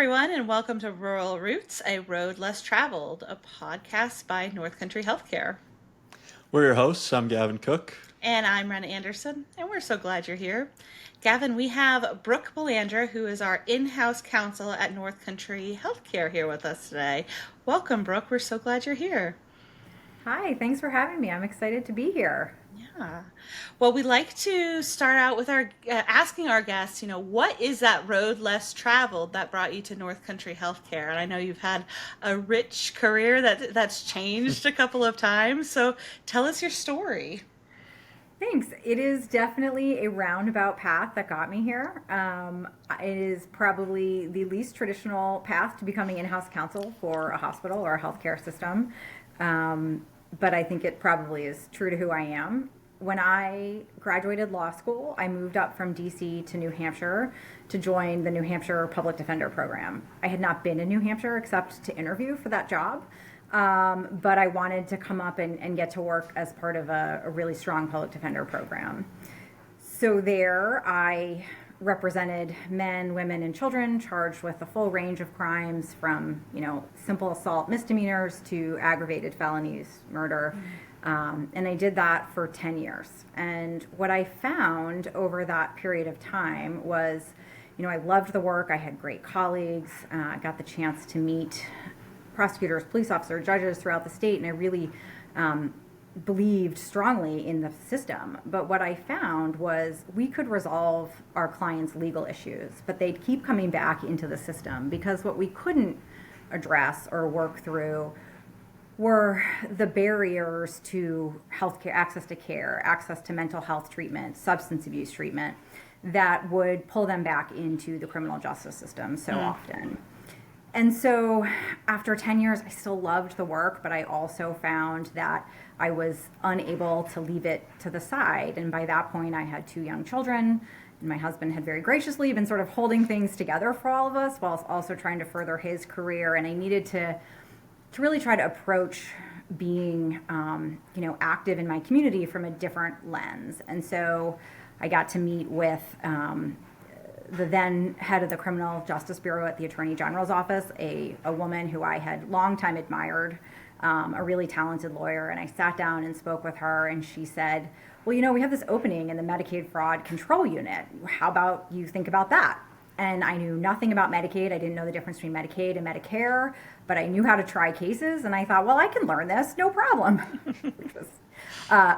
everyone, and welcome to Rural Roots, a road less traveled, a podcast by North Country Healthcare. We're your hosts. I'm Gavin Cook. And I'm Ren Anderson, and we're so glad you're here. Gavin, we have Brooke Belanger, who is our in-house counsel at North Country Healthcare, here with us today. Welcome, Brooke. We're so glad you're here. Hi, thanks for having me. I'm excited to be here. Yeah. Well, we like to start out with our asking our guests, what is that road less traveled that brought you to North Country Healthcare? And I know you've had a rich career that's changed a couple of times. So tell us your story. Thanks. It is definitely a roundabout path that got me here. It is probably the least traditional path to becoming in-house counsel for a hospital or a healthcare system. But I think it probably is true to who I am. When I graduated law school, I moved up from DC to New Hampshire to join the New Hampshire Public Defender Program. I had not been in New Hampshire except to interview for that job, but I wanted to come up and get to work as part of a really strong public defender program. So there I represented men, women, and children charged with a full range of crimes from, simple assault misdemeanors to aggravated felonies, murder. And I did that for 10 years. And what I found over that period of time was, I loved the work. I had great colleagues. I got the chance to meet prosecutors, police officers, judges throughout the state, and I really believed strongly in the system. But what I found was we could resolve our clients' legal issues, but they'd keep coming back into the system because what we couldn't address or work through were the barriers to healthcare, access to care, access to mental health treatment, substance abuse treatment that would pull them back into the criminal justice system so often. And so after 10 years, I still loved the work, but I also found that I was unable to leave it to the side. And by that point, I had 2 young children. And my husband had very graciously been sort of holding things together for all of us while also trying to further his career. And I needed to really try to approach being, active in my community from a different lens. And so I got to meet with the then head of the Criminal Justice Bureau at the Attorney General's office, a woman who I had long time admired, a really talented lawyer. And I sat down and spoke with her, and she said, well, we have this opening in the Medicaid Fraud Control Unit. How about you think about that? And I knew nothing about Medicaid. I didn't know the difference between Medicaid and Medicare, but I knew how to try cases. And I thought, well, I can learn this, no problem, which was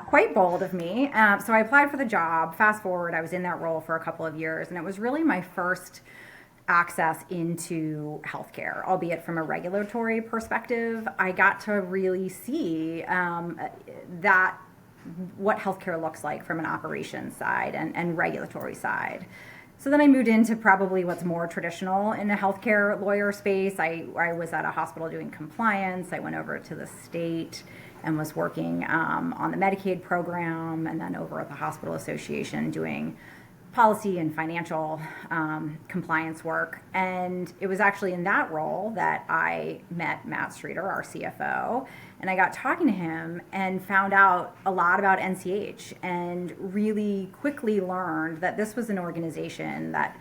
quite bold of me. So I applied for the job. Fast forward, I was in that role for a couple of years, and it was really my first access into healthcare, albeit from a regulatory perspective. I got to really see that what healthcare looks like from an operations side and regulatory side. So then I moved into probably what's more traditional in the healthcare lawyer space. I was at a hospital doing compliance. I went over to the state and was working on the Medicaid program, and then over at the Hospital Association doing policy and financial compliance work. And it was actually in that role that I met Matt Streeter, our CFO, and I got talking to him and found out a lot about NCH and really quickly learned that this was an organization that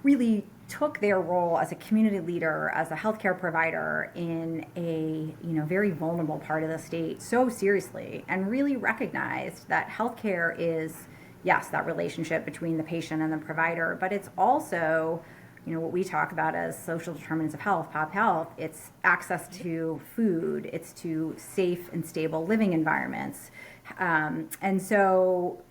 really took their role as a community leader, as a healthcare provider in a very vulnerable part of the state so seriously, and really recognized that healthcare is, yes, that relationship between the patient and the provider, but it's also, what we talk about as social determinants of health, pop health. It's access to food, it's to safe and stable living environments. And so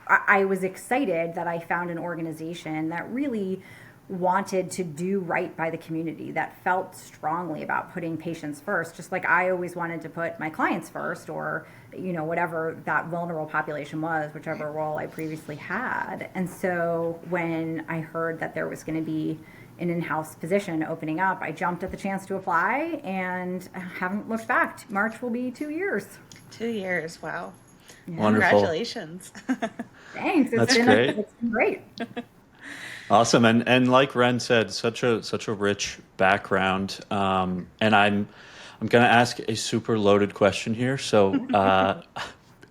I was excited that I found an organization that really wanted to do right by the community, that felt strongly about putting patients first, just like I always wanted to put my clients first, or whatever that vulnerable population was, whichever role I previously had. And so when I heard that there was going to be an in-house position opening up, I jumped at the chance to apply and haven't looked back. March will be 2 years. 2 years, wow. Yeah. Wonderful. Congratulations. Thanks. That's great. It's been great. Awesome. And like Ren said, such a rich background. And I'm going to ask a super loaded question here. So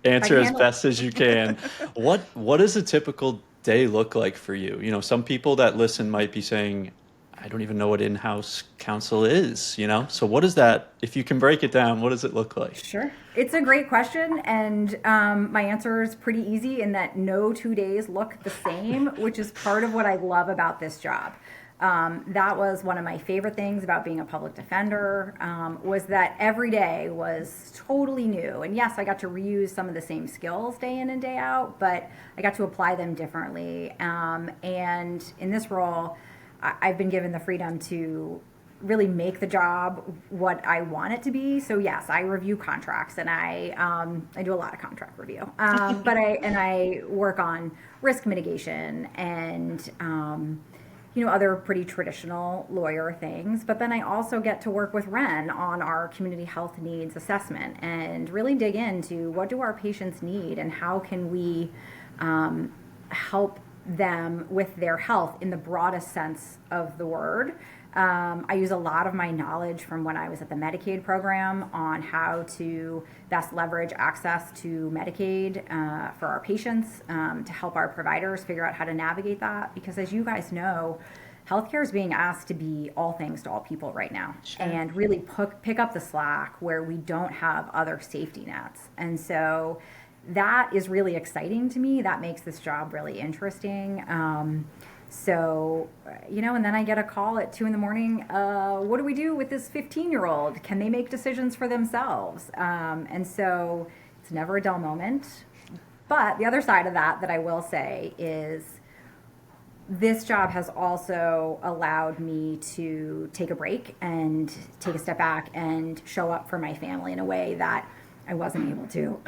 answer as best as you can. What does a typical day look like for you? Some people that listen might be saying, I don't even know what in-house counsel is, you know? So what is that, if you can break it down, what does it look like? Sure. It's a great question. And my answer is pretty easy in that no 2 days look the same, which is part of what I love about this job. That was one of my favorite things about being a public defender, was that every day was totally new. And yes, I got to reuse some of the same skills day in and day out, but I got to apply them differently. And in this role, I've been given the freedom to really make the job what I want it to be. So yes, I review contracts, and I do a lot of contract review. But I work on risk mitigation and other pretty traditional lawyer things. But then I also get to work with Ren on our community health needs assessment and really dig into what do our patients need and how can we help them with their health in the broadest sense of the word. I use a lot of my knowledge from when I was at the Medicaid program on how to best leverage access to Medicaid for our patients, to help our providers figure out how to navigate that. Because as you guys know, healthcare is being asked to be all things to all people right now. Sure. And really pick up the slack where we don't have other safety nets. And so that is really exciting to me. That makes this job really interesting. And then I get a call at 2 a.m. What do we do with this 15-year-old? Can they make decisions for themselves? And so it's never a dull moment. But the other side of that I will say is this job has also allowed me to take a break and take a step back and show up for my family in a way that I wasn't able to,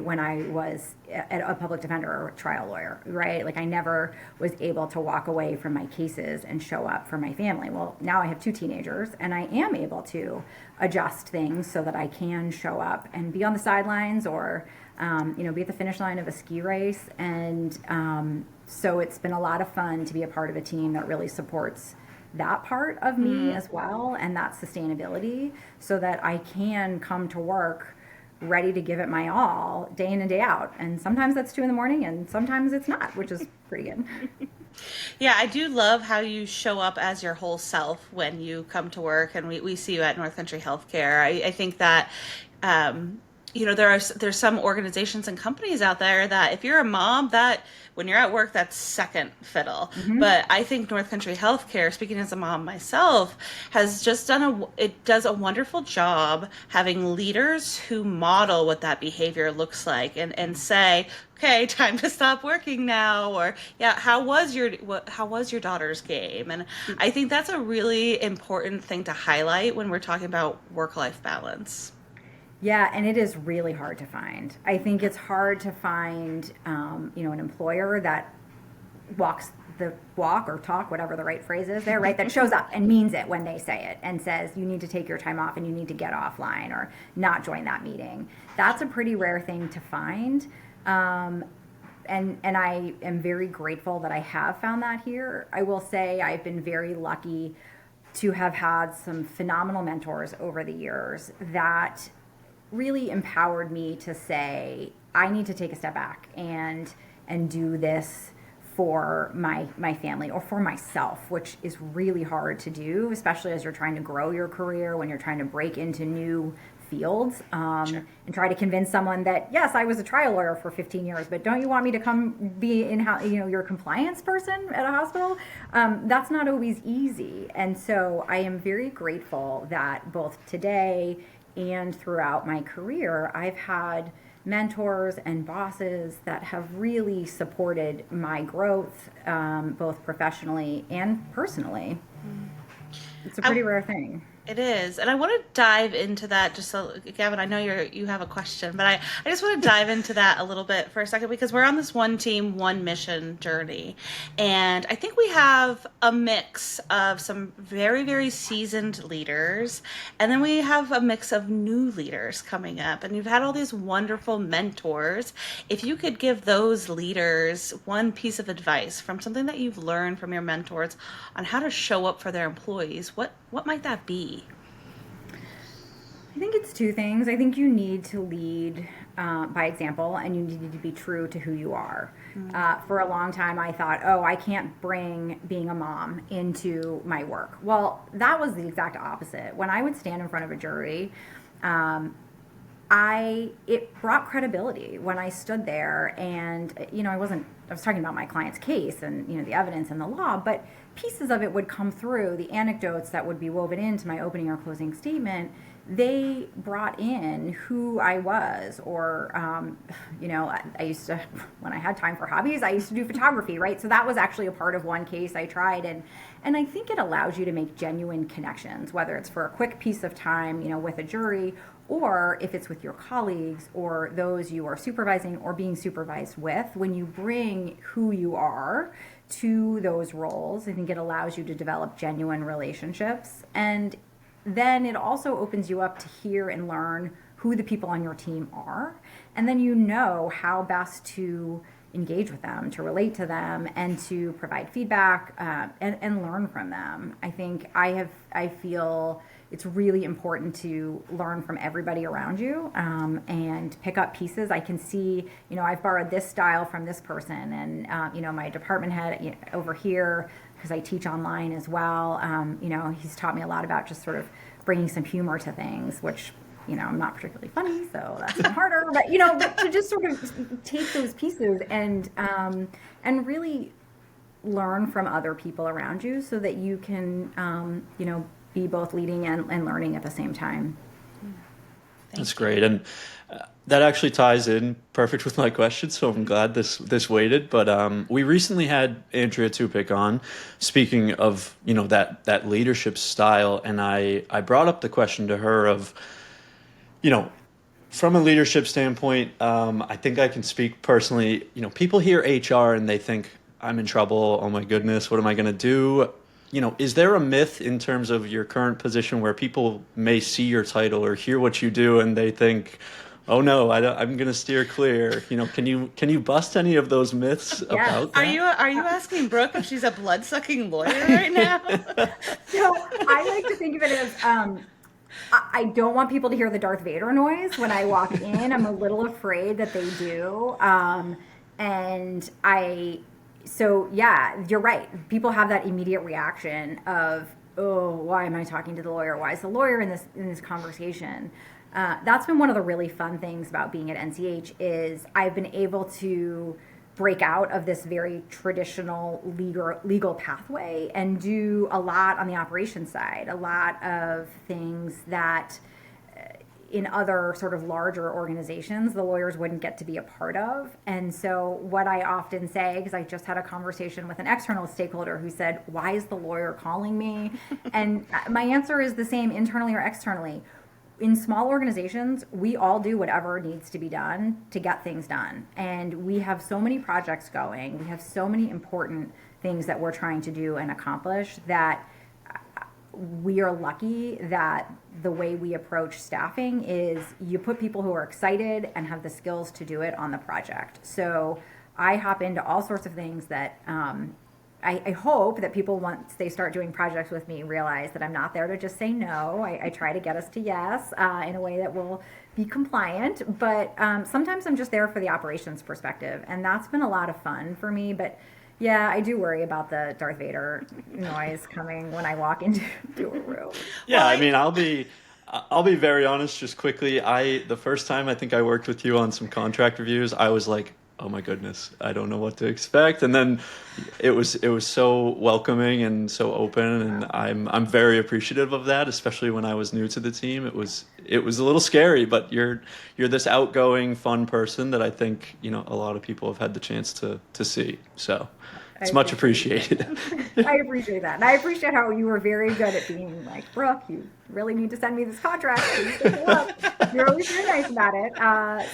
when I was a public defender or a trial lawyer, right? Like I never was able to walk away from my cases and show up for my family. Well, now I have 2 teenagers and I am able to adjust things so that I can show up and be on the sidelines or, be at the finish line of a ski race. And so it's been a lot of fun to be a part of a team that really supports that part of me as well, and that sustainability, so that I can come to work ready to give it my all day in and day out. And sometimes that's 2 a.m. and sometimes it's not, which is pretty good. Yeah, I do love how you show up as your whole self when you come to work, and we see you at North Country Healthcare. I think that there's some organizations and companies out there that if you're a mom, that when you're at work, that's second fiddle. Mm-hmm. But I think North Country Healthcare, speaking as a mom myself, has just does a wonderful job having leaders who model what that behavior looks like and say, okay, time to stop working now, or yeah, how was your daughter's game? And I think that's a really important thing to highlight when we're talking about work-life balance. Yeah, and it is really hard to find. I think it's hard to find, an employer that walks the walk or talk, whatever the right phrase is there, right? That shows up and means it when they say it and says, you need to take your time off and you need to get offline or not join that meeting. That's a pretty rare thing to find. And I am very grateful that I have found that here. I will say I've been very lucky to have had some phenomenal mentors over the years that really empowered me to say, I need to take a step back and do this for my family or for myself, which is really hard to do, especially as you're trying to grow your career, when you're trying to break into new fields, Sure. and try to convince someone that, yes, I was a trial lawyer for 15 years, but don't you want me to come be your compliance person at a hospital? That's not always easy. And so I am very grateful that both today and throughout my career, I've had mentors and bosses that have really supported my growth, both professionally and personally. It's a pretty rare thing. It is. And I want to dive into that just so, Gavin, I know you have a question, but I just want to dive into that a little bit for a second, because we're on this one team, one mission journey. And I think we have a mix of some very, very seasoned leaders, and then we have a mix of new leaders coming up. And you've had all these wonderful mentors. If you could give those leaders one piece of advice from something that you've learned from your mentors on how to show up for their employees, what might that be? I think it's 2 things. I think you need to lead by example, and you need to be true to who you are. For a long time, I thought, oh, I can't bring being a mom into my work. Well, that was the exact opposite. When I would stand in front of a jury, it brought credibility when I stood there, and I was talking about my client's case and the evidence and the law, but pieces of it would come through, the anecdotes that would be woven into my opening or closing statement. They brought in who I was, or I used to, when I had time for hobbies, I used to do photography, right? So that was actually a part of one case I tried, and I think it allows you to make genuine connections, whether it's for a quick piece of time, with a jury, or if it's with your colleagues or those you are supervising or being supervised with. When you bring who you are to those roles, I think it allows you to develop genuine relationships. And then it also opens you up to hear and learn who the people on your team are. And then how best to engage with them, to relate to them, and to provide feedback and learn from them. I feel it's really important to learn from everybody around you and pick up pieces. I can see, I've borrowed this style from this person, and my department head over here, because I teach online as well, he's taught me a lot about just sort of bringing some humor to things, which I'm not particularly funny, so that's been harder. But but to just sort of take those pieces and really learn from other people around you, so that you can be both leading and learning at the same time. That's great, and that actually ties in perfect with my question. So I'm glad this waited. But we recently had Andrea Tupik on, speaking of that leadership style, and I brought up the question to her of, from a leadership standpoint, I think I can speak personally. People hear HR and they think, I'm in trouble. Oh my goodness, what am I going to do? Is there a myth in terms of your current position where people may see your title or hear what you do and they think, oh no, I'm going to steer clear? Can you bust any of those myths about that? Are you asking Brooke if she's a blood-sucking lawyer right now? So I like to think of it as I don't want people to hear the Darth Vader noise when I walk in. I'm a little afraid that they do. So yeah, you're right. People have that immediate reaction of, oh, why am I talking to the lawyer? Why is the lawyer in this conversation? That's been one of the really fun things about being at NCH is I've been able to break out of this very traditional legal pathway and do a lot on the operations side, a lot of things that in other sort of larger organizations, the lawyers wouldn't get to be a part of. And so what I often say, because I just had a conversation with an external stakeholder who said, why is the lawyer calling me? And my answer is the same internally or externally. In small organizations, we all do whatever needs to be done to get things done. And we have so many projects going. We have so many important things that we're trying to do and accomplish that we are lucky that the way we approach staffing is you put people who are excited and have the skills to do it on the project. So I hop into all sorts of things that I hope that people, once they start doing projects with me, realize that I'm not there to just say no. I try to get us to yes in a way that will be compliant. But sometimes I'm just there for the operations perspective. And that's been a lot of fun for me. But yeah, I do worry about the Darth Vader noise coming when I walk into a room. Yeah, well, I mean, I'll be very honest, just quickly. The first time I think I worked with you on some contract reviews, I was like, oh my goodness, I don't know what to expect. And then it was so welcoming and so open, and I'm very appreciative of that, especially when I was new to the team. It was a little scary, but you're this outgoing, fun person that I think a lot of people have had the chance to see. So it's much appreciated. I appreciate that. And I appreciate how you were very good at being like, Brooke, you really need to send me this contract. Please take a look. You're always very nice about it.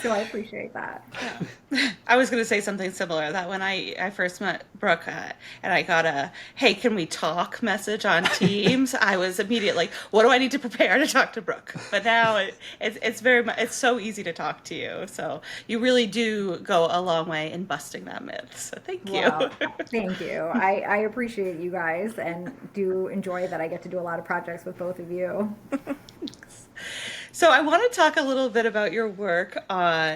So I appreciate that. Yeah. I was going to say something similar, that when I first met Brooke and I got a, hey, can we talk message on Teams, I was immediately like, what do I need to prepare to talk to Brooke? But now it's so easy to talk to you. So you really do go a long way in busting that myth. So thank you. Well, thank you. I appreciate you guys and do enjoy that I get to do a lot of projects with both of you. So I want to talk a little bit about your work.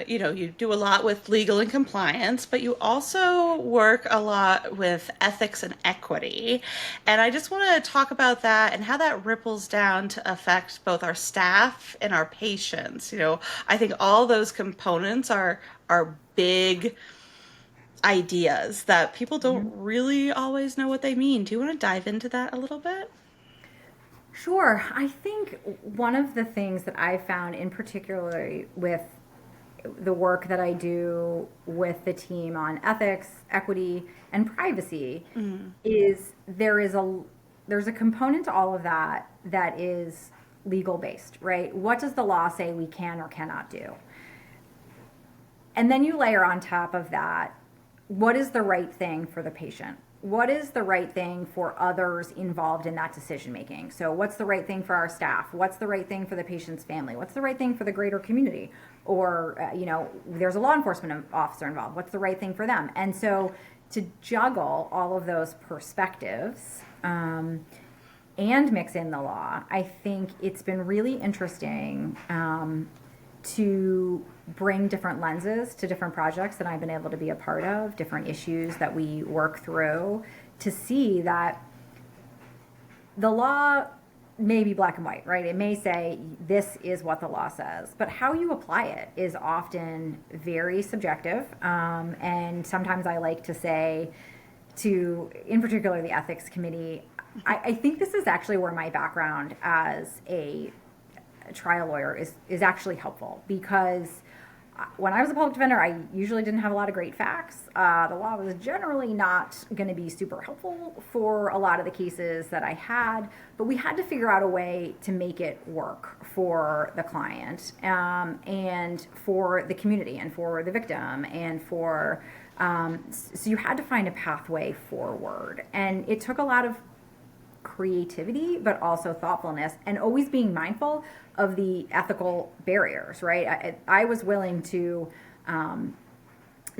You do a lot with legal and compliance, but you also work a lot with ethics and equity. And I just want to talk about that and how that ripples down to affect both our staff and our patients. I think all those components are big ideas that people don't Mhm. really always know what they mean. Do you want to dive into that a little bit? Sure. I think one of the things that I found in particular with the work that I do with the team on ethics, equity, and privacy is there's a component to all of that that is legal based, right? What does the law say we can or cannot do? And then you layer on top of that, what is the right thing for the patient? What is the right thing for others involved in that decision making? So, what's the right thing for our staff? What's the right thing for the patient's family? What's the right thing for the greater community? Or, there's a law enforcement officer involved. What's the right thing for them? And so, to juggle all of those perspectives and mix in the law, I think it's been really interesting to bring different lenses to different projects that I've been able to be a part of, different issues that we work through, to see that the law may be black and white, right? It may say this is what the law says, but how you apply it is often very subjective. And sometimes I like to say in particular, the ethics committee, I think this is actually where my background as a trial lawyer is actually helpful, because when I was a public defender, I usually didn't have a lot of great facts. The law was generally not going to be super helpful for a lot of the cases that I had, but we had to figure out a way to make it work for the client and for the community and for the victim and for so you had to find a pathway forward, and it took a lot of creativity, but also thoughtfulness, and always being mindful of the ethical barriers, right? I was willing to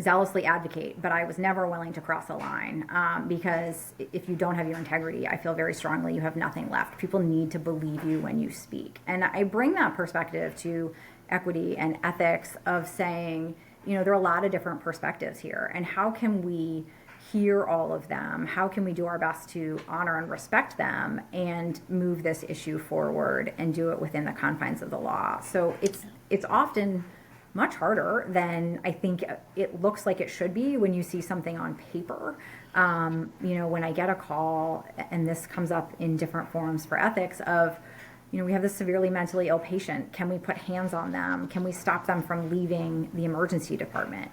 zealously advocate, but I was never willing to cross a line because if you don't have your integrity, I feel very strongly you have nothing left. People need to believe you when you speak. And I bring that perspective to equity and ethics of saying, there are a lot of different perspectives here, and how can we hear all of them? How can we do our best to honor and respect them and move this issue forward and do it within the confines of the law? So it's often much harder than I think it looks like it should be when you see something on paper. When I get a call, and this comes up in different forums for ethics of, we have this severely mentally ill patient. Can we put hands on them? Can we stop them from leaving the emergency department?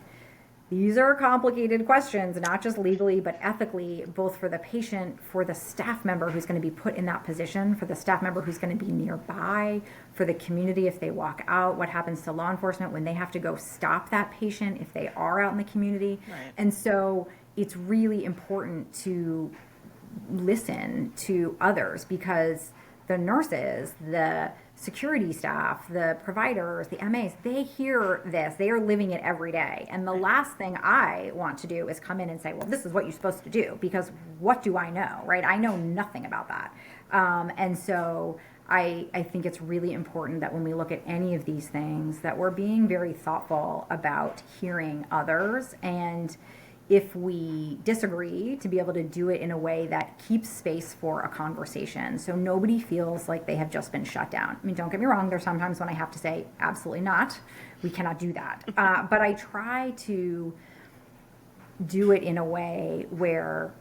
These are complicated questions, not just legally, but ethically, both for the patient, for the staff member who's going to be put in that position, for the staff member who's going to be nearby, for the community if they walk out, what happens to law enforcement when they have to go stop that patient if they are out in the community. Right. And so it's really important to listen to others, because the nurses, the security staff, the providers, the MAs, they hear this. They are living it every day. And the last thing I want to do is come in and say, well, this is what you're supposed to do, because what do I know, right? I know nothing about that. And so I think it's really important that when we look at any of these things, that we're being very thoughtful about hearing others, and if we disagree, to be able to do it in a way that keeps space for a conversation, so nobody feels like they have just been shut down. I mean, don't get me wrong, there's sometimes when I have to say, absolutely not, we cannot do that. But I try to do it in a way where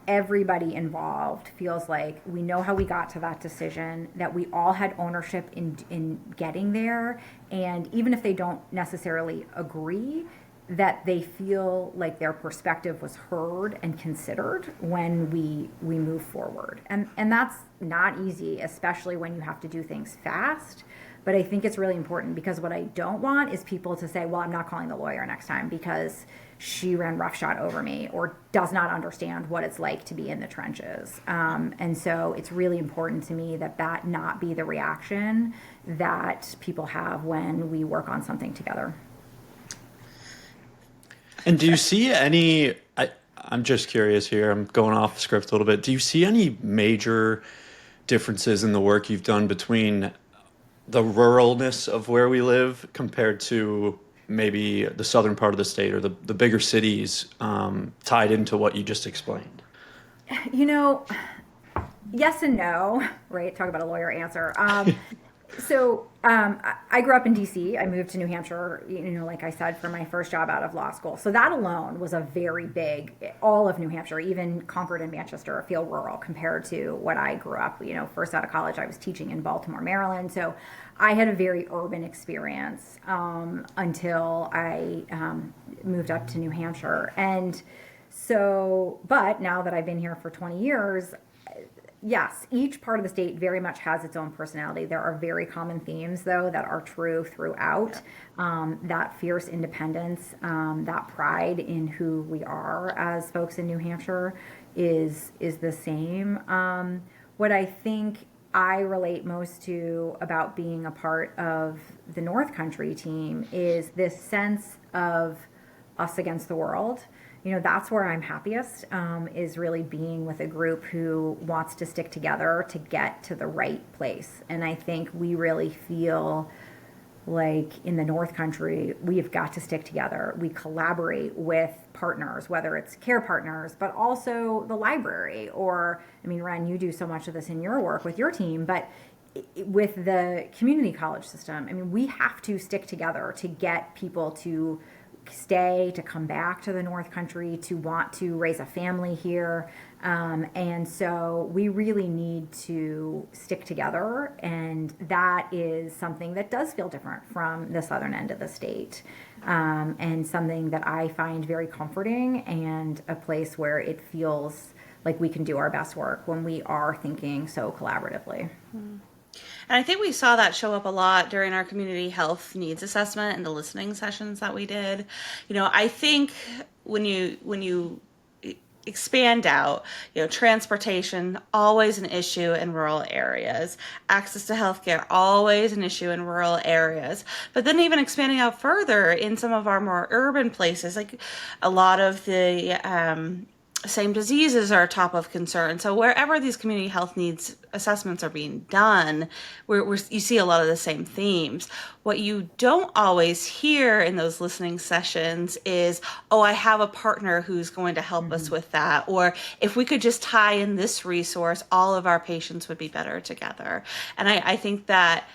everybody involved feels like we know how we got to that decision, that we all had ownership in getting there, and even if they don't necessarily agree, that they feel like their perspective was heard and considered when we move forward. And that's not easy, especially when you have to do things fast. But I think it's really important, because what I don't want is people to say, well, I'm not calling the lawyer next time because she ran roughshod over me, or does not understand what it's like to be in the trenches. And so it's really important to me that not be the reaction that people have when we work on something together. And do you see I'm just curious here, I'm going off script a little bit. Do you see any major differences in the work you've done between the ruralness of where we live compared to maybe the southern part of the state or the bigger cities, tied into what you just explained? You know, yes and no, right? Talk about a lawyer answer. I grew up in DC. I moved to New Hampshire, like I said, for my first job out of law school. So that alone was a very big, all of New Hampshire, even Concord and Manchester feel rural compared to what I grew up. First out of college, I was teaching in Baltimore, Maryland. So I had a very urban experience until I moved up to New Hampshire. And so, but now that I've been here for 20 years, yes, each part of the state very much has its own personality. There are very common themes, though, that are true throughout. That fierce independence, that pride in who we are as folks in New Hampshire is the same. What I think I relate most to about being a part of the North Country team is this sense of us against the world. That's where I'm happiest, is really being with a group who wants to stick together to get to the right place. And I think we really feel like in the North Country, we've got to stick together. We collaborate with partners, whether it's care partners, but also the library, or, Ren, you do so much of this in your work with your team, but with the community college system, we have to stick together to get people to stay, to come back to the North Country, to want to raise a family here. And so we really need to stick together. And that is something that does feel different from the southern end of the state. And something that I find very comforting, and a place where it feels like we can do our best work when we are thinking so collaboratively. Mm. And I think we saw that show up a lot during our community health needs assessment and the listening sessions that we did. I think when you expand out, transportation, always an issue in rural areas. Access to healthcare, always an issue in rural areas. But then even expanding out further in some of our more urban places, like a lot of the same diseases are top of concern. So wherever these community health needs assessments are being done, you see a lot of the same themes. What you don't always hear in those listening sessions is, oh, I have a partner who's going to help us with that. Or if we could just tie in this resource, all of our patients would be better together. And I think that,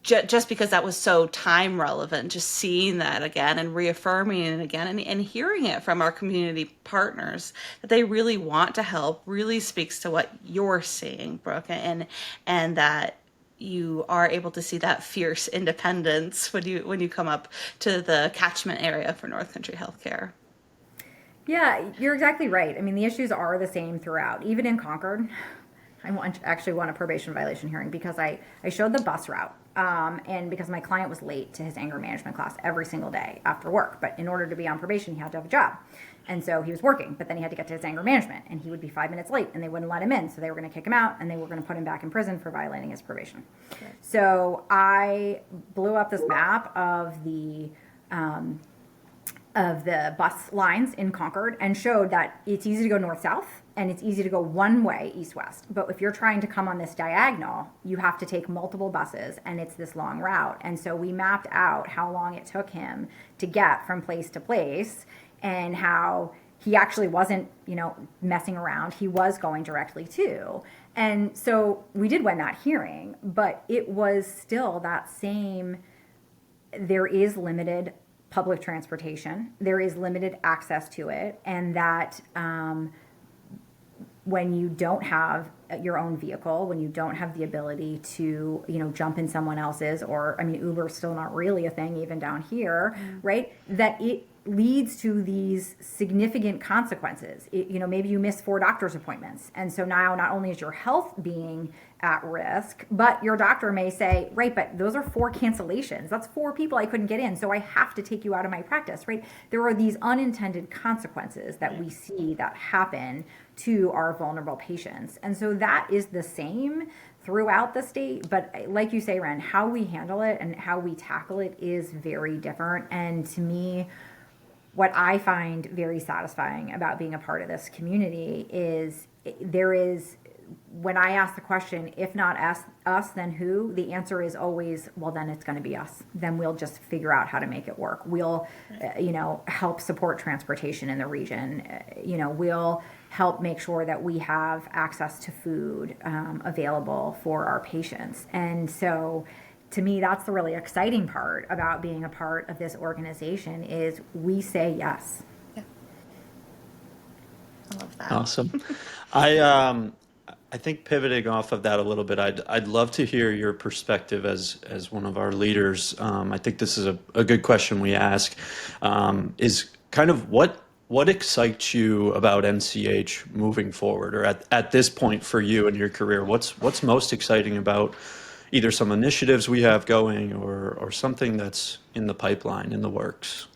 just because that was so time relevant, just seeing that again and reaffirming it again and hearing it from our community partners that they really want to help really speaks to what you're seeing, Brooke, and that you are able to see that fierce independence when you come up to the catchment area for North Country Healthcare. Yeah, you're exactly right. The issues are the same throughout, even in Concord. Actually won a probation violation hearing because I showed the bus route, and because my client was late to his anger management class every single day after work. But in order to be on probation, he had to have a job. And so he was working, but then he had to get to his anger management, and he would be 5 minutes late, and they wouldn't let him in. So they were going to kick him out, and they were going to put him back in prison for violating his probation. Okay. So I blew up this map of the bus lines in Concord and showed that it's easy to go north-south and it's easy to go one way, east-west. But if you're trying to come on this diagonal, you have to take multiple buses, and it's this long route. And so we mapped out how long it took him to get from place to place, and how he actually wasn't, messing around. He was going directly to. And so we did win that hearing, but it was still that same, there is limited public transportation, there is limited access to it, and that when you don't have your own vehicle, when you don't have the ability to, jump in someone else's, or, Uber's still not really a thing even down here, right? That it leads to these significant consequences. Maybe you miss 4 doctor's appointments. And so now not only is your health being at risk, but your doctor may say, right, but those are 4 cancellations. That's 4 people I couldn't get in, so I have to take you out of my practice, right? There are these unintended consequences that we see that happen to our vulnerable patients. And so that is the same throughout the state, but like you say, Ren, how we handle it and how we tackle it is very different. And to me, what I find very satisfying about being a part of this community is when I ask the question, if not us, then who? The answer is always, well, then it's going to be us. Then we'll just figure out how to make it work. We'll, help support transportation in the region. We'll help make sure that we have access to food available for our patients. And so, to me, that's the really exciting part about being a part of this organization is we say yes. Yeah. I love that. Awesome. I think pivoting off of that a little bit, I'd love to hear your perspective as one of our leaders. I think this is a good question we ask. Is kind of what excites you about NCH moving forward, or at this point for you in your career? What's most exciting about either some initiatives we have going or something that's in the pipeline, in the works?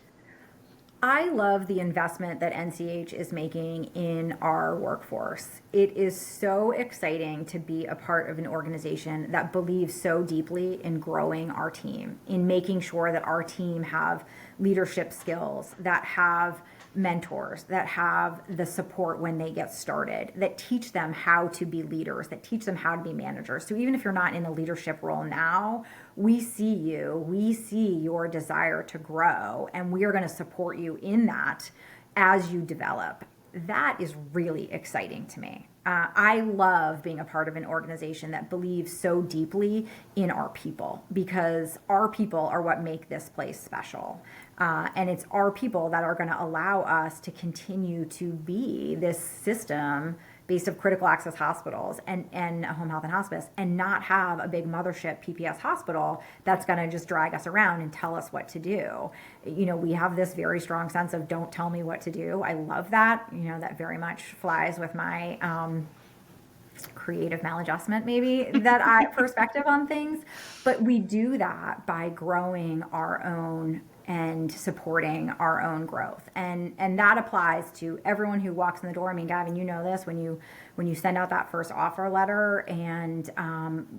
I love the investment that NCH is making in our workforce. It is so exciting to be a part of an organization that believes so deeply in growing our team, in making sure that our team have leadership skills, that have mentors, that have the support when they get started, that teach them how to be leaders, that teach them how to be managers. So even if you're not in a leadership role now, we see you, we see your desire to grow, and we are going to support you in that as you develop. That is really exciting to me. I love being a part of an organization that believes so deeply in our people, because our people are what make this place special. And it's our people that are going to allow us to continue to be this system based of critical access hospitals and home health and hospice, and not have a big mothership PPS hospital that's going to just drag us around and tell us what to do. We have this very strong sense of don't tell me what to do. I love that. That very much flies with my creative maladjustment, maybe, perspective on things. But we do that by growing our own and supporting our own growth. And that applies to everyone who walks in the door. I mean, Gavin, you know this, when you send out that first offer letter, and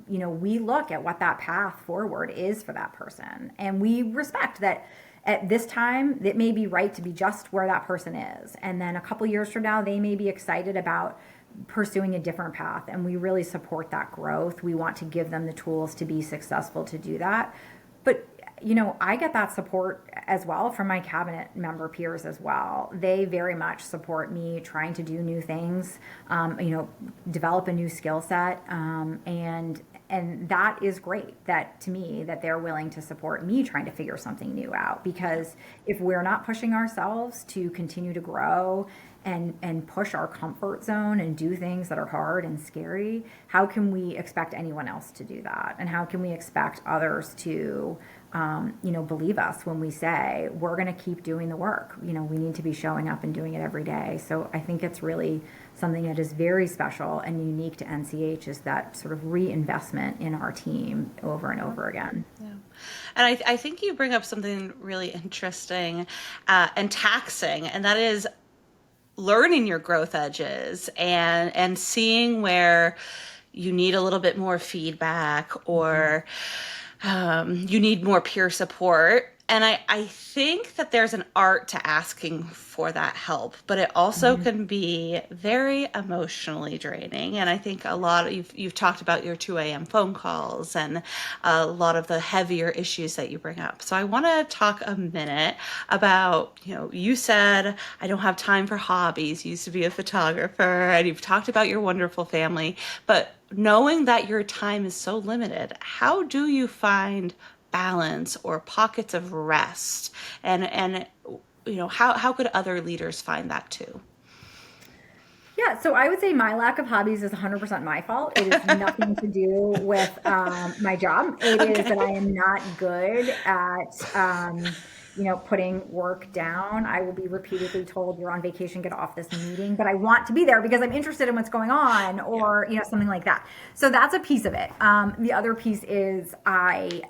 we look at what that path forward is for that person. And we respect that at this time, it may be right to be just where that person is. And then a couple years from now, they may be excited about pursuing a different path. And we really support that growth. We want to give them the tools to be successful to do that. But I get that support as well from my cabinet member peers as well. They very much support me trying to do new things, develop a new skill set, and that is great. That, to me, that they're willing to support me trying to figure something new out. Because if we're not pushing ourselves to continue to grow and push our comfort zone and do things that are hard and scary, how can we expect anyone else to do that? And how can we expect others to believe us when we say we're going to keep doing the work? We need to be showing up and doing it every day. So I think it's really something that is very special and unique to NCH, is that sort of reinvestment in our team over and over again. Yeah. And I think you bring up something really interesting and taxing, and that is learning your growth edges and seeing where you need a little bit more feedback, or you need more peer support. And I think that there's an art to asking for that help, but it also can be very emotionally draining. And I think a lot of you've talked about your 2 a.m. phone calls and a lot of the heavier issues that you bring up. So I want to talk a minute about, you said, I don't have time for hobbies. You used to be a photographer, and you've talked about your wonderful family, but knowing that your time is so limited, how do you find balance or pockets of rest, and how could other leaders find that too? Yeah, so I would say my lack of hobbies is 100% my fault. It is nothing to do with my job. It is that I am not good at putting work down. I will be repeatedly told, you're on vacation, get off this meeting, but I want to be there because I'm interested in what's going on, or something like that. So that's a piece of it. The other piece is I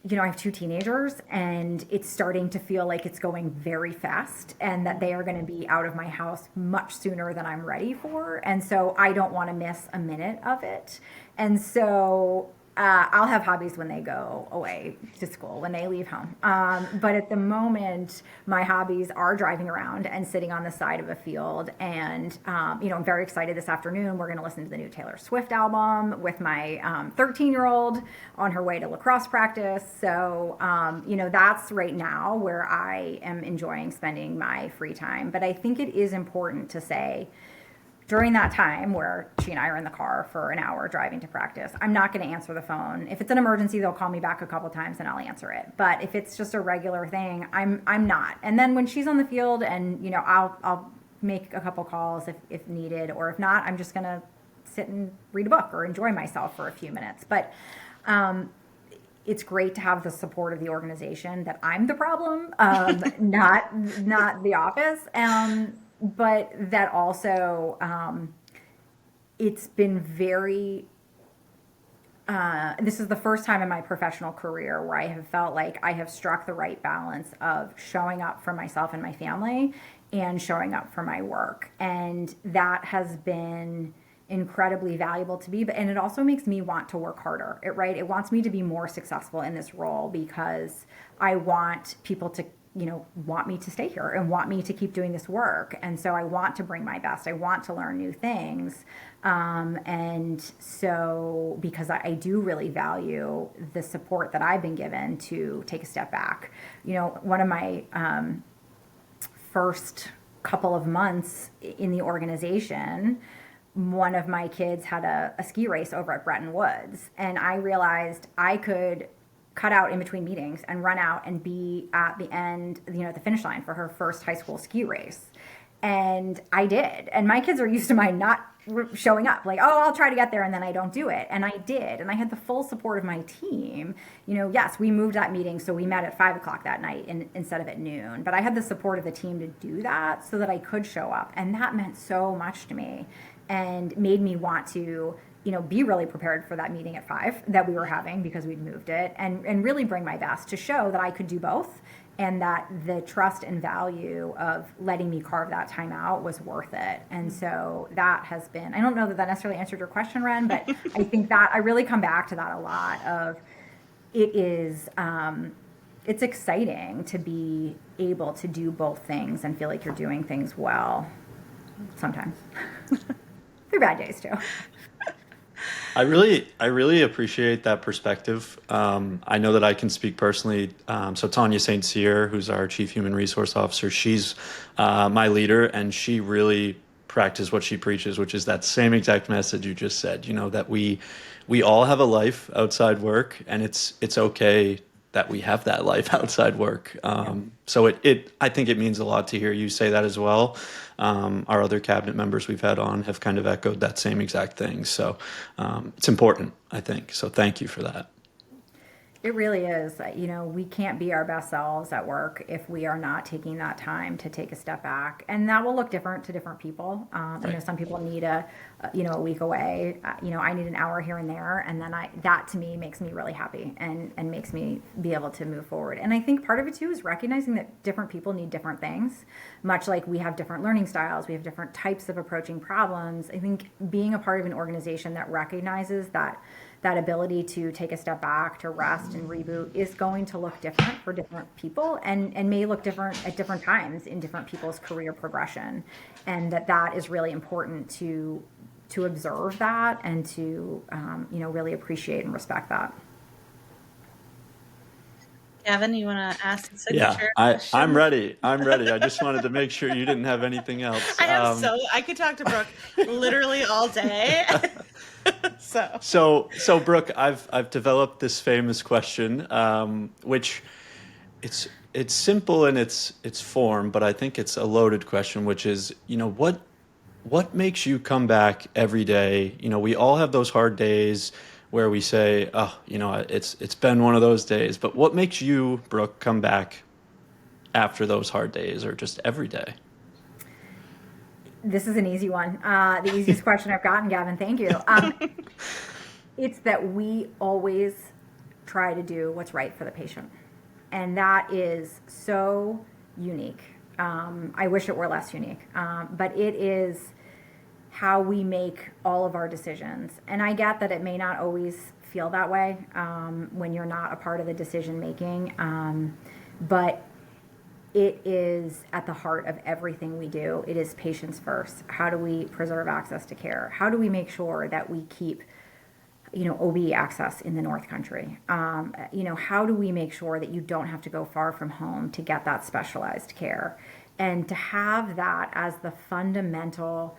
have 2 teenagers, and it's starting to feel like it's going very fast, and that they are going to be out of my house much sooner than I'm ready for. And so I don't want to miss a minute of it. And so I'll have hobbies when they go away to school, when they leave home. But at the moment, my hobbies are driving around and sitting on the side of a field. And, I'm very excited this afternoon. We're going to listen to the new Taylor Swift album with my 13-year-old on her way to lacrosse practice. So, that's right now where I am enjoying spending my free time. But I think it is important to say, during that time where she and I are in the car for an hour driving to practice, I'm not going to answer the phone. If it's an emergency, they'll call me back a couple times and I'll answer it. But if it's just a regular thing, I'm not. And then when she's on the field, and I'll make a couple calls if needed, or if not, I'm just going to sit and read a book or enjoy myself for a few minutes. But it's great to have the support of the organization that I'm the problem, not the office. But that also, it's been very, this is the first time in my professional career where I have felt like I have struck the right balance of showing up for myself and my family and showing up for my work. And that has been incredibly valuable to me, and it also makes me want to work harder. It wants me to be more successful in this role, because I want people to want me to stay here and want me to keep doing this work. And so I want to bring my best. I want to learn new things. And so, because I do really value the support that I've been given to take a step back. One of my first couple of months in the organization, one of my kids had a ski race over at Bretton Woods. And I realized I could cut out in between meetings and run out and be at the end, at the finish line for her first high school ski race. And I did. And my kids are used to my not showing up, like, oh, I'll try to get there, and then I don't do it. And I did. And I had the full support of my team. Yes, we moved that meeting, so we met at 5:00 that night instead of at noon. But I had the support of the team to do that so that I could show up. And that meant so much to me and made me want to be really prepared for that meeting at 5 that we were having, because we'd moved it, and really bring my best to show that I could do both, and that the trust and value of letting me carve that time out was worth it. And so that has been, I don't know that necessarily answered your question, Ren, but I think that I really come back to that a lot of, it is, it's exciting to be able to do both things and feel like you're doing things well sometimes. Through bad days too. I really appreciate that perspective. I know that I can speak personally. So Tanya St. Cyr, who's our Chief Human Resource Officer, she's my leader, and she really practices what she preaches, which is that same exact message you just said. That we all have a life outside work, and it's okay that we have that life outside work. So I think it means a lot to hear you say that as well. Our other cabinet members we've had on have kind of echoed that same exact thing. So it's important, I think. So thank you for that. It really is. We can't be our best selves at work if we are not taking that time to take a step back, and that will look different to different people. Right. Some people need a week away. I need an hour here and there, and then that to me makes me really happy and makes me be able to move forward. And I think part of it too is recognizing that different people need different things, much like we have different learning styles, we have different types of approaching problems. I think being a part of an organization that recognizes that ability to take a step back, to rest and reboot, is going to look different for different people, and may look different at different times in different people's career progression. And that is really important to observe that, and to really appreciate and respect that. Gavin, you want to ask the signature? Yeah, I'm ready. I just wanted to make sure you didn't have anything else. I could talk to Brooke literally all day. So Brooke, I've developed this famous question, which it's simple in its form, but I think it's a loaded question, which is, what makes you come back every day? We all have those hard days where we say, oh, it's been one of those days. But what makes you, Brooke, come back after those hard days, or just every day? This is an easy one. The easiest question I've gotten, Gavin. Thank you. It's that we always try to do what's right for the patient. And that is so unique. I wish it were less unique. But it is how we make all of our decisions. And I get that it may not always feel that way when you're not a part of the decision making. But it is at the heart of everything we do. It is patients first. How do we preserve access to care? How do we make sure that we keep OB access in the North Country? How do we make sure that you don't have to go far from home to get that specialized care? And to have that as the fundamental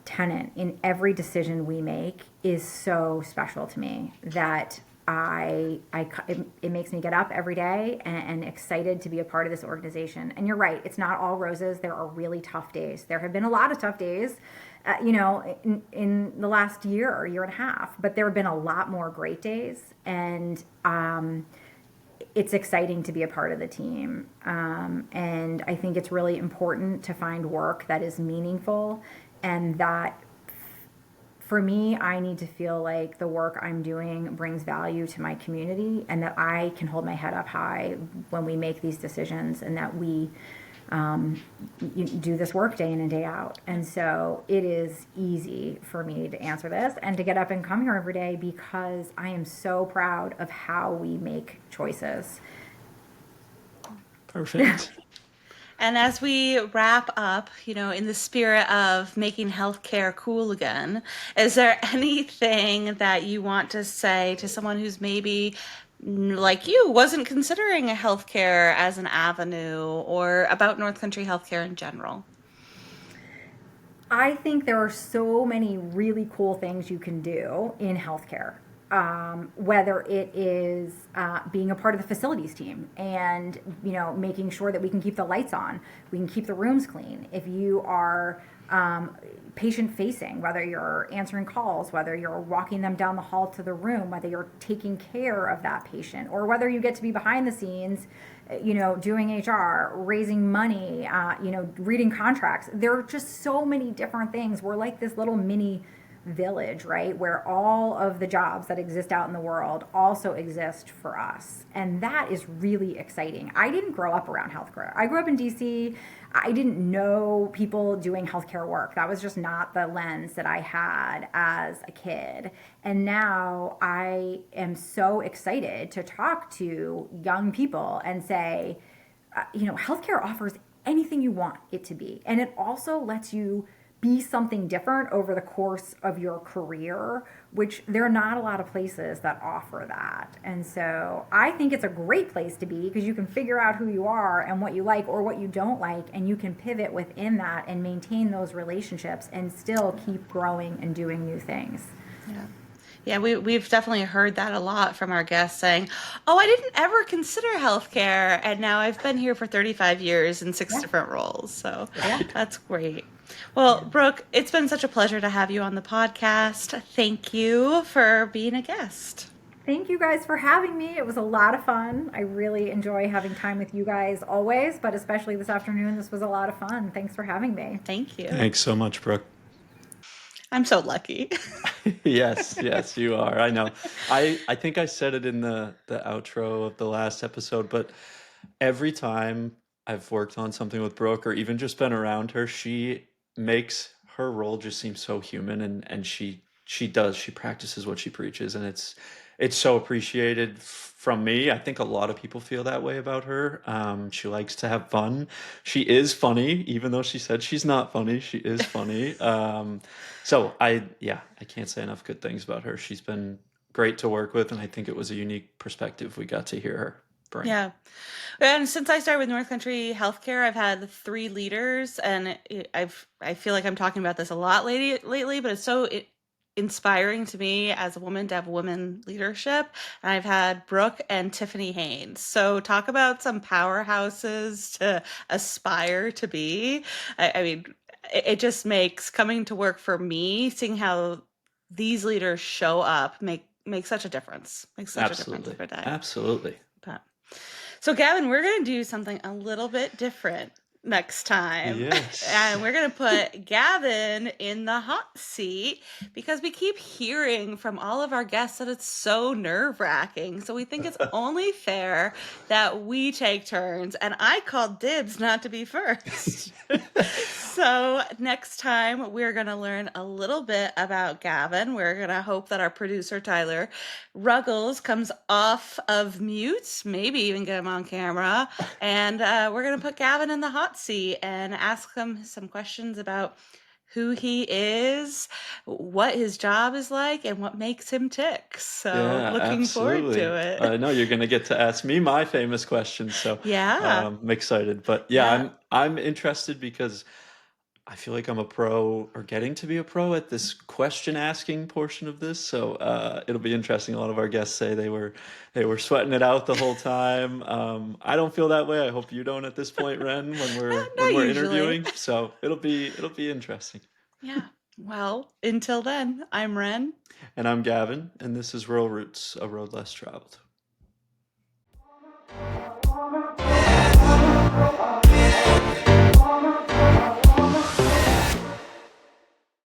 tenet in every decision we make is so special to me that it makes me get up every day and excited to be a part of this organization. And you're right, it's not all roses. There are really tough days. There have been a lot of tough days, in the last year and a half, but there have been a lot more great days. And it's exciting to be a part of the team. And I think it's really important to find work that is meaningful, and that for me, I need to feel like the work I'm doing brings value to my community, and that I can hold my head up high when we make these decisions, and that we do this work day in and day out. And so it is easy for me to answer this and to get up and come here every day because I am so proud of how we make choices. Perfect. And as we wrap up, in the spirit of making healthcare cool again, is there anything that you want to say to someone who's maybe like you wasn't considering healthcare as an avenue, or about North Country healthcare in general? I think there are so many really cool things you can do in healthcare. Whether it is being a part of the facilities team and making sure that we can keep the lights on, we can keep the rooms clean. If you are patient facing, whether you're answering calls, whether you're walking them down the hall to the room, whether you're taking care of that patient, or whether you get to be behind the scenes, doing HR, raising money, reading contracts. There are just so many different things. We're like this little mini village, right, where all of the jobs that exist out in the world also exist for us. And that is really exciting. I didn't grow up around healthcare. I grew up in DC. I didn't know people doing healthcare work. That was just not the lens that I had as a kid. And now I am so excited to talk to young people and say, healthcare offers anything you want it to be. And it also lets you be something different over the course of your career, which there are not a lot of places that offer that. And so I think it's a great place to be because you can figure out who you are and what you like or what you don't like, and you can pivot within that and maintain those relationships and still keep growing and doing new things. Yeah. Yeah, we've definitely heard that a lot from our guests saying, oh, I didn't ever consider healthcare, and now I've been here for 35 years in 6 different roles. So that's great. Well, Brooke, it's been such a pleasure to have you on the podcast. Thank you for being a guest. Thank you guys for having me. It was a lot of fun. I really enjoy having time with you guys always, but especially this afternoon. This was a lot of fun. Thanks for having me. Thank you. Thanks so much, Brooke. I'm so lucky. Yes, you are. I know. I think I said it in the outro of the last episode, but every time I've worked on something with Brooke or even just been around her, she makes her role just seem so human, and she practices what she preaches, and it's so appreciated from me. I think a lot of people feel that way about her. She likes to have fun. She is funny, even though she said she's not funny. She is funny. So I can't say enough good things about her. She's been great to work with, and I think it was a unique perspective we got to hear her bring. Yeah. And since I started with North Country Healthcare, I've had 3 leaders, and I feel like I'm talking about this a lot lately, but it's so inspiring to me as a woman to have women leadership. And I've had Brooke and Tiffany Haynes. So talk about some powerhouses to aspire to be. I mean, it just makes coming to work for me, seeing how these leaders show up, makes such a difference. Makes such a difference every day. Absolutely. But, so Gavin, we're going to do something a little bit different next time. Yes. And we're going to put Gavin in the hot seat because we keep hearing from all of our guests that it's so nerve-wracking. So we think it's only fair that we take turns. And I called dibs not to be first. So next time we're going to learn a little bit about Gavin. We're going to hope that our producer Tyler Ruggles comes off of mute, maybe even get him on camera, and we're going to put Gavin in the hot seat and ask him some questions about who he is, what his job is like, and what makes him tick. So Yeah, looking forward to absolutely. it. I know you're going to get to ask me my famous questions, so Yeah. I'm excited. But yeah, Yeah. I'm interested because I feel like I'm a pro or getting to be a pro at this question asking portion of this. So it'll be interesting. A lot of our guests say they were sweating it out the whole time. I don't feel that way. I hope you don't at this point, Ren, when we're when Not we're usually. interviewing. So it'll be interesting. Yeah. Well, until then, I'm Ren. And I'm Gavin, and this is Rural Roots, a road less traveled.